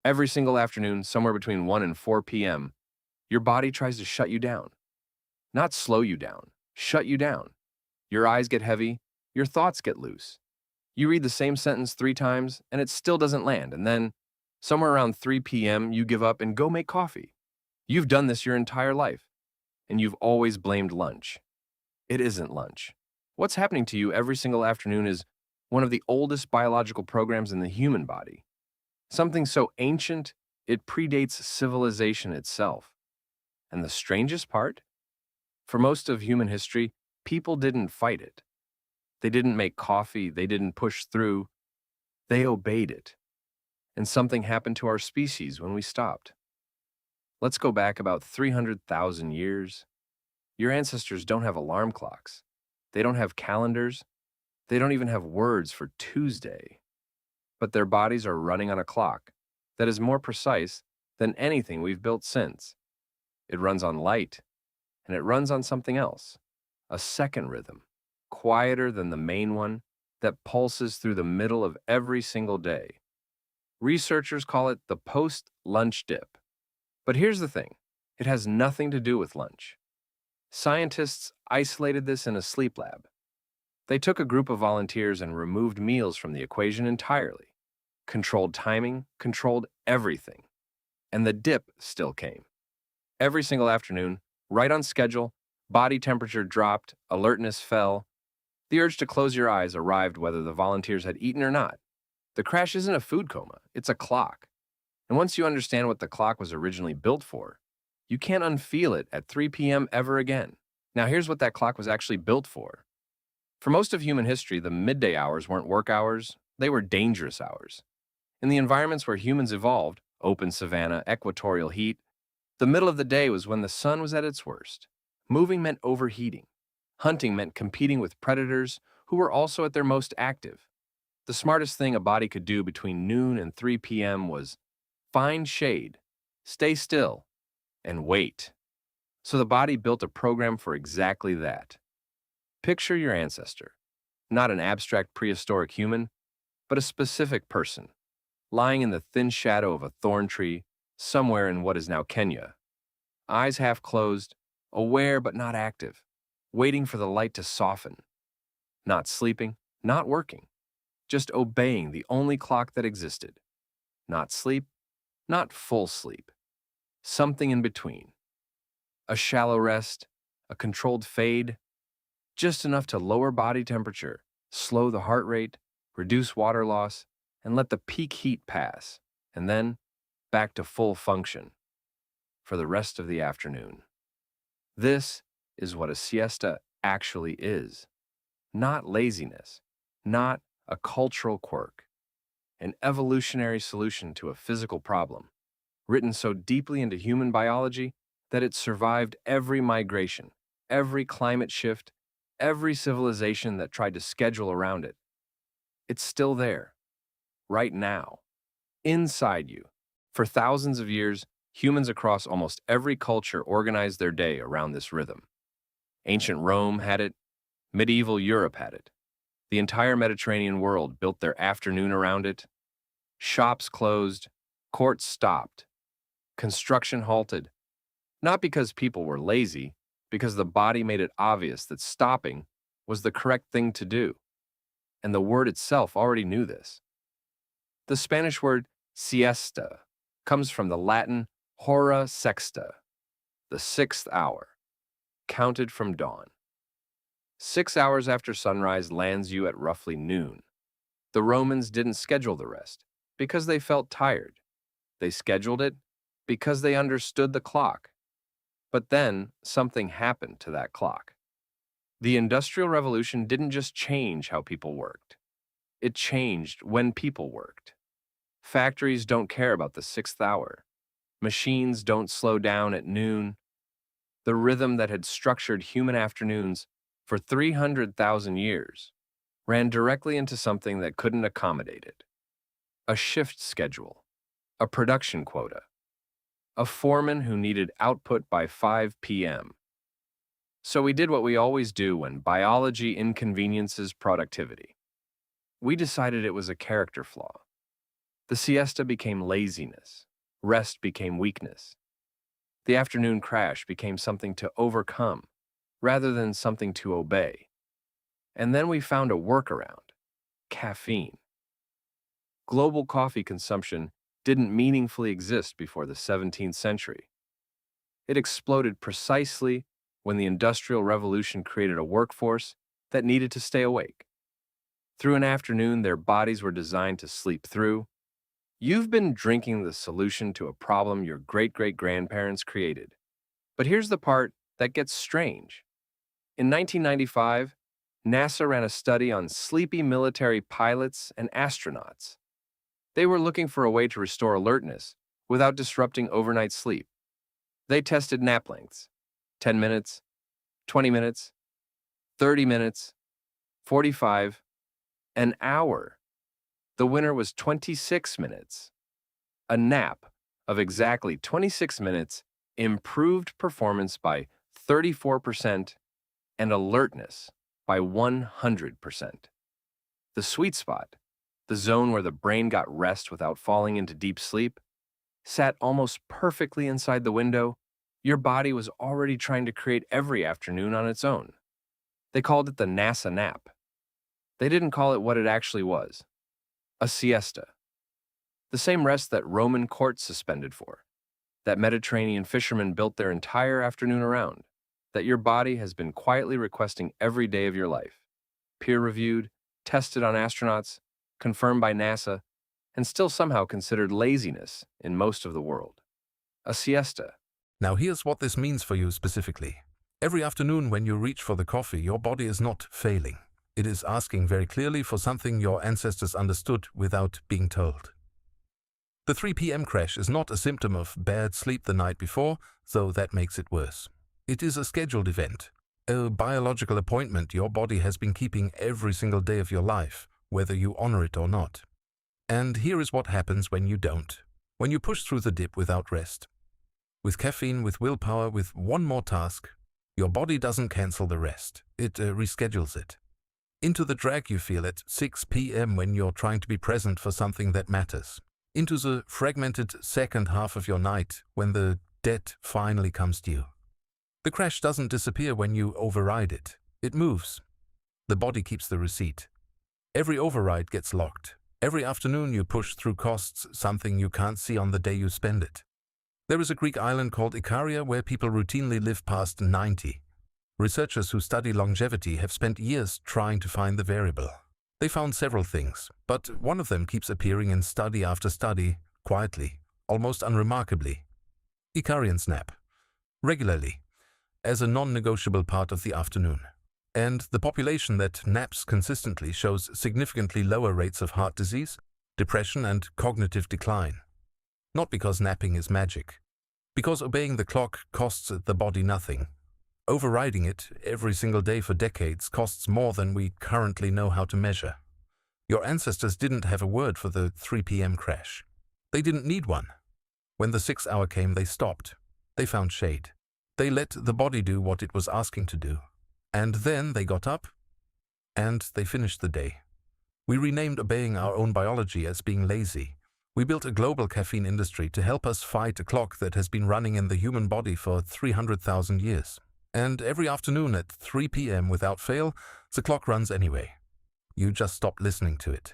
Every single afternoon, somewhere between 1 and 4 p.m., your body tries to shut you down. Not slow you down, shut you down. Your eyes get heavy, your thoughts get loose. You read the same sentence 3 times, and it still doesn't land, and then, somewhere around 3 p.m., you give up and go make coffee. You've done this your entire life, and you've always blamed lunch. It isn't lunch. What's happening to you every single afternoon is one of the oldest biological programs in the human body. Something so ancient, it predates civilization itself. And the strangest part? For most of human history, people didn't fight it. They didn't make coffee, they didn't push through, they obeyed it. And something happened to our species when we stopped. Let's go back about 300,000 years. Your ancestors don't have alarm clocks. They don't have calendars. They don't even have words for Tuesday. But their bodies are running on a clock that is more precise than anything we've built since. It runs on light, and it runs on something else, a second rhythm, quieter than the main one, that pulses through the middle of every single day. Researchers call it the post-lunch dip. But here's the thing, it has nothing to do with lunch. Scientists isolated this in a sleep lab. They took a group of volunteers and removed meals from the equation entirely. Controlled timing, controlled everything. And the dip still came. Every single afternoon, right on schedule, body temperature dropped, alertness fell. The urge to close your eyes arrived whether the volunteers had eaten or not. The crash isn't a food coma, it's a clock. And once you understand what the clock was originally built for, you can't unfeel it at 3 p.m. ever again. Now here's what that clock was actually built for. For most of human history, the midday hours weren't work hours, they were dangerous hours. In the environments where humans evolved, open savanna, equatorial heat, the middle of the day was when the sun was at its worst. Moving meant overheating. Hunting meant competing with predators who were also at their most active. The smartest thing a body could do between noon and 3 p.m. was find shade, stay still, and wait. So the body built a program for exactly that. Picture your ancestor, not an abstract prehistoric human, but a specific person, lying in the thin shadow of a thorn tree somewhere in what is now Kenya. Eyes half closed, aware but not active, waiting for the light to soften. Not sleeping, not working, just obeying the only clock that existed. Not sleep, not full sleep. Something in between. A shallow rest, a controlled fade, just enough to lower body temperature, slow the heart rate, reduce water loss, and let the peak heat pass, and then back to full function for the rest of the afternoon. This is what a siesta actually is. Not laziness, not a cultural quirk, an evolutionary solution to a physical problem, written so deeply into human biology that it survived every migration, every climate shift, every civilization that tried to schedule around it. It's still there, right now, inside you. For thousands of years, humans across almost every culture organized their day around this rhythm. Ancient Rome had it, medieval Europe had it. The entire Mediterranean world built their afternoon around it. Shops closed, courts stopped, construction halted. Not because people were lazy, because the body made it obvious that stopping was the correct thing to do. And the word itself already knew this. The Spanish word siesta comes from the Latin hora sexta, the sixth hour, counted from dawn. 6 hours after sunrise lands you at roughly noon. The Romans didn't schedule the rest because they felt tired. They scheduled it because they understood the clock. But then something happened to that clock. The Industrial Revolution didn't just change how people worked. It changed when people worked. Factories don't care about the sixth hour. Machines don't slow down at noon. The rhythm that had structured human afternoons for 300,000 years ran directly into something that couldn't accommodate it. A shift schedule, a production quota, a foreman who needed output by 5 p.m. So we did what we always do when biology inconveniences productivity. We decided it was a character flaw. The siesta became laziness. Rest became weakness. The afternoon crash became something to overcome rather than something to obey. And then we found a workaround: caffeine. Global coffee consumption didn't meaningfully exist before the 17th century. It exploded precisely when the Industrial Revolution created a workforce that needed to stay awake. Through an afternoon their bodies were designed to sleep through. You've been drinking the solution to a problem your great-great-grandparents created. But here's the part that gets strange. In 1995, NASA ran a study on sleepy military pilots and astronauts. They were looking for a way to restore alertness without disrupting overnight sleep. They tested nap lengths: 10 minutes, 20 minutes, 30 minutes, 45, an hour. The winner was 26 minutes. A nap of exactly 26 minutes improved performance by 34% and alertness by 100%. The sweet spot, the zone where the brain got rest without falling into deep sleep, sat almost perfectly inside the window your body was already trying to create every afternoon on its own. They called it the NASA nap. They didn't call it what it actually was: a siesta. The same rest that Roman courts suspended for, that Mediterranean fishermen built their entire afternoon around, that your body has been quietly requesting every day of your life. Peer-reviewed, tested on astronauts, confirmed by NASA, and still somehow considered laziness in most of the world. A siesta. Now here's what this means for you specifically. Every afternoon when you reach for the coffee, your body is not failing. It is asking very clearly for something your ancestors understood without being told. The 3 p.m. crash is not a symptom of bad sleep the night before, though that makes it worse. It is a scheduled event, a biological appointment your body has been keeping every single day of your life, whether you honor it or not. And here is what happens when you don't, when you push through the dip without rest. With caffeine, with willpower, with one more task, your body doesn't cancel the rest, it reschedules it. Into the drag you feel at 6 p.m. when you're trying to be present for something that matters. Into the fragmented second half of your night when the debt finally comes due. The crash doesn't disappear when you override it. It moves. The body keeps the receipt. Every override gets locked. Every afternoon you push through costs something you can't see on the day you spend it. There is a Greek island called Icaria where people routinely live past 90. Researchers who study longevity have spent years trying to find the variable. They found several things, but one of them keeps appearing in study after study, quietly, almost unremarkably. Icarians nap. Regularly, as a non-negotiable part of the afternoon. And the population that naps consistently shows significantly lower rates of heart disease, depression, and cognitive decline. Not because napping is magic. Because obeying the clock costs the body nothing. Overriding it every single day for decades costs more than we currently know how to measure. Your ancestors didn't have a word for the 3 p.m. crash. They didn't need one. When the 6th hour came, they stopped. They found shade. They let the body do what it was asking to do. And then they got up, and they finished the day. We renamed obeying our own biology as being lazy. We built a global caffeine industry to help us fight a clock that has been running in the human body for 300,000 years. And every afternoon at 3 p.m. without fail, the clock runs anyway. You just stop listening to it.